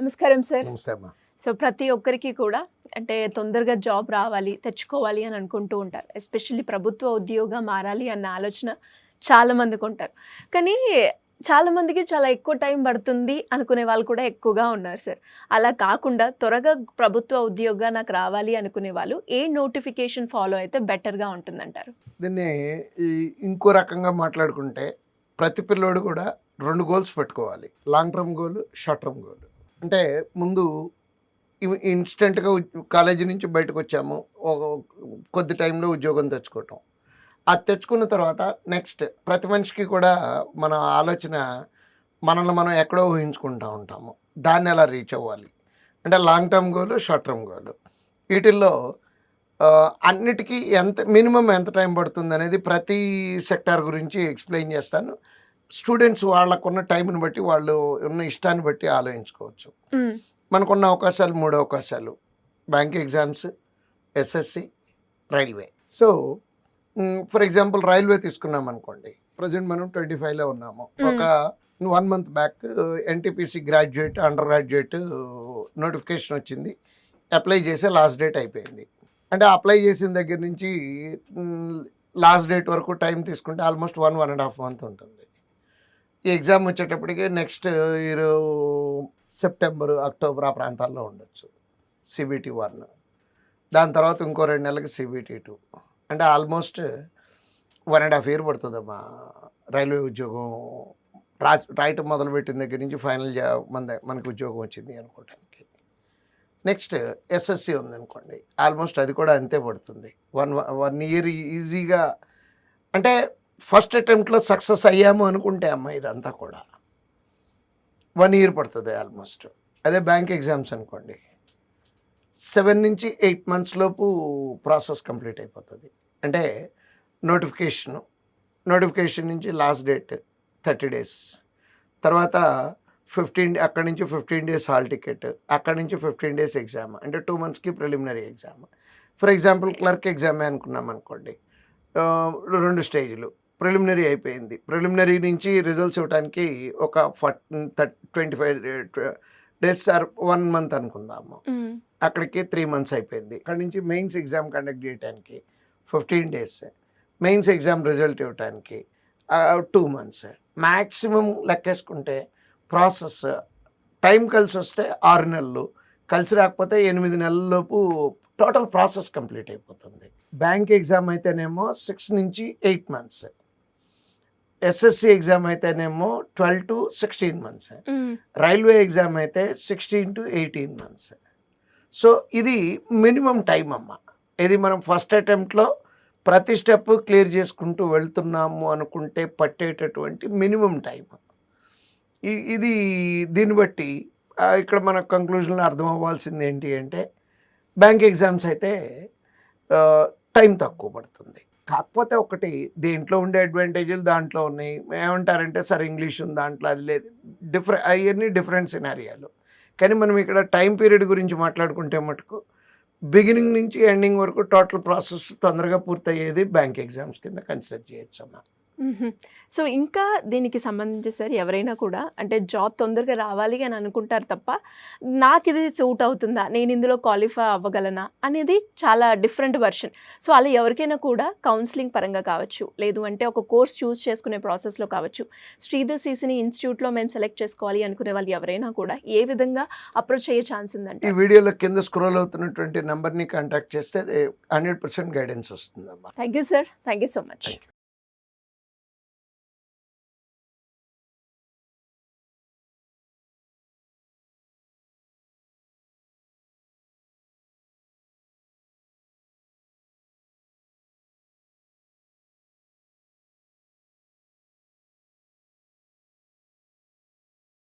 నమస్కారం సార్. నమస్తే అమ్మా. సో ప్రతి ఒక్కరికి కూడా అంటే తొందరగా జాబ్ రావాలి, తెచ్చుకోవాలి అని అనుకుంటూ ఉంటారు. ఎస్పెషల్లీ ప్రభుత్వ ఉద్యోగం మారాలి అన్న ఆలోచన చాలా మందికి ఉంటారు. కానీ చాలా మందికి చాలా ఎక్కువ టైం పడుతుంది అనుకునే వాళ్ళు కూడా ఎక్కువగా ఉన్నారు సార్. అలా కాకుండా త్వరగా ప్రభుత్వ ఉద్యోగం నాకు రావాలి అనుకునే వాళ్ళు ఏ నోటిఫికేషన్ ఫాలో అయితే బెటర్గా ఉంటుందంటారు? దీన్ని ఇంకో రకంగా మాట్లాడుకుంటే ప్రతి పిల్లోడు కూడా 2 గోల్స్ పెట్టుకోవాలి. Long term goal, short term goal. అంటే ముందు ఇన్స్టెంట్గా కాలేజీ నుంచి బయటకు వచ్చాము, కొద్ది టైంలో ఉద్యోగం తెచ్చుకోవటం. అది తెచ్చుకున్న తర్వాత నెక్స్ట్ ప్రతి మనిషికి కూడా మన ఆలోచన మనల్ని మనం ఎక్కడో ఊహించుకుంటూ ఉంటాము, దాన్ని ఎలా రీచ్ అవ్వాలి అంటే long term goal, short term goal. వీటిల్లో అన్నిటికీ మినిమం ఎంత టైం పడుతుంది అనేది ప్రతి సెక్టార్ గురించి ఎక్స్ప్లెయిన్ చేస్తాను. స్టూడెంట్స్ వాళ్ళకున్న టైంని బట్టి, వాళ్ళు ఉన్న ఇష్టాన్ని బట్టి ఆలోచించుకోవచ్చు. మనకున్న అవకాశాలు 3 అవకాశాలు: bank exams, SSC, railway. So for example railway తీసుకున్నాం అనుకోండి, ప్రజెంట్ మనం 25లో ఉన్నాము. ఒక 1 month back NTPC graduate, under graduate notification వచ్చింది. అప్లై చేసే లాస్ట్ డేట్ అయిపోయింది. అంటే అప్లై చేసిన దగ్గర నుంచి లాస్ట్ డేట్ వరకు టైం తీసుకుంటే ఆల్మోస్ట్ 1.5 month ఉంటుంది. ఈ ఎగ్జామ్ వచ్చేటప్పటికి నెక్స్ట్ ఇయర్ సెప్టెంబర్, అక్టోబర్ ఆ ప్రాంతాల్లో ఉండొచ్చు CBT 1. దాని తర్వాత ఇంకో 2 నెలలకి CBT 2. అంటే ఆల్మోస్ట్ 1.5 year పడుతుందమ్మా రైల్వే ఉద్యోగం రాయటం మొదలుపెట్టిన దగ్గర నుంచి ఫైనల్ మనకి ఉద్యోగం వచ్చింది అనుకోవటానికి. నెక్స్ట్ ఎస్ఎస్సి ఉందనుకోండి, ఆల్మోస్ట్ అది కూడా అంతే పడుతుంది. 1 year ఈజీగా. అంటే ఫస్ట్ అటెంప్ట్లో సక్సెస్ అయ్యాము అనుకుంటే అమ్మ ఇదంతా కూడా 1 year పడుతుంది ఆల్మోస్ట్. అదే బ్యాంక్ ఎగ్జామ్స్ అనుకోండి, 7 నుంచి 8 months లోపు ప్రాసెస్ కంప్లీట్ అయిపోతుంది. అంటే నోటిఫికేషన్ నుంచి లాస్ట్ డేట్ 30 days, తర్వాత 15, అక్కడి నుంచి 15 days హాల్ టికెట్, అక్కడి నుంచి 15 days ఎగ్జామ్. అంటే 2 monthsకి preliminary exam. For example clerk ఎగ్జామే అనుకున్నాం అనుకోండి, 2 స్టేజ్లు. ప్రిలిమినరీ అయిపోయింది, ప్రిలిమినరీ నుంచి రిజల్ట్స్ ఇవ్వడానికి ఒక 25 days ఆర్ 1 month అనుకుందాము. అక్కడికి 3 months అయిపోయింది. అక్కడి నుంచి మెయిన్స్ ఎగ్జామ్ కండక్ట్ చేయడానికి 15 days, మెయిన్స్ ఎగ్జామ్ రిజల్ట్ ఇవ్వడానికి 2 months. మ్యాక్సిమం లెక్కేసుకుంటే ప్రాసెస్ టైం కలిసి వస్తే 6 నెలలు, కలిసి రాకపోతే 8 నెలలలోపు టోటల్ ప్రాసెస్ కంప్లీట్ అయిపోతుంది. బ్యాంక్ ఎగ్జామ్ అయితేనేమో 6 నుంచి 8 months, ఎస్ఎస్సి ఎగ్జామ్ అయితేనేమో 12 to 16 months, రైల్వే ఎగ్జామ్ అయితే 16 to 18 months. సో ఇది మినిమం టైం అమ్మ. ఇది మనం ఫస్ట్ అటెంప్ట్లో ప్రతి స్టెప్ క్లియర్ చేసుకుంటూ వెళ్తున్నాము అనుకుంటే పట్టేటటువంటి మినిమం టైం ఇది. దీన్ని బట్టి ఇక్కడ మన కంక్లూజన్లో అర్థం అవ్వాల్సింది ఏంటి అంటే, బ్యాంక్ ఎగ్జామ్స్ అయితే టైం తక్కువ పడుతుంది. కాకపోతే ఒకటి, దేంట్లో ఉండే అడ్వాంటేజ్లు దాంట్లో ఉన్నాయి. ఏమంటారంటే సార్ ఇంగ్లీష్ ఉంది దాంట్లో, అది లేదు, అవన్నీ డిఫరెంట్ సినారియాలు. కానీ మనం ఇక్కడ టైం పీరియడ్ గురించి మాట్లాడుకుంటే మటుకు బిగినింగ్ నుంచి ఎండింగ్ వరకు టోటల్ ప్రాసెస్ తొందరగా పూర్తయ్యేది బ్యాంక్ ఎగ్జామ్స్ కింద కన్సిడర్ చేయొచ్చు అమ్మా. సో ఇంకా దీనికి సంబంధించి సార్ ఎవరైనా కూడా అంటే జాబ్ తొందరగా రావాలి అని అనుకుంటారు తప్ప, నాకు ఇది సూట్ అవుతుందా, నేను ఇందులో క్వాలిఫై అవ్వగలనా అనేది చాలా డిఫరెంట్ వర్షన్. సో అలా ఎవరికైనా కూడా కౌన్సిలింగ్ పరంగా కావచ్చు, లేదు అంటే ఒక కోర్స్ చూస్ చేసుకునే ప్రాసెస్లో కావచ్చు, శ్రీధర్ సిసిని ఇన్స్టిట్యూట్లో మేము సెలెక్ట్ చేసుకోవాలి అనుకునే వాళ్ళు ఎవరైనా కూడా ఏ విధంగా అప్రోచ్ అయ్యే ఛాన్స్ ఉందంటే, ఈ వీడియోలో కింద స్క్రోల్ అవుతున్నటువంటి నెంబర్ని కాంటాక్ట్ చేస్తే 100% గైడెన్స్ వస్తుందమ్మా. Thank you sir, thank you so much.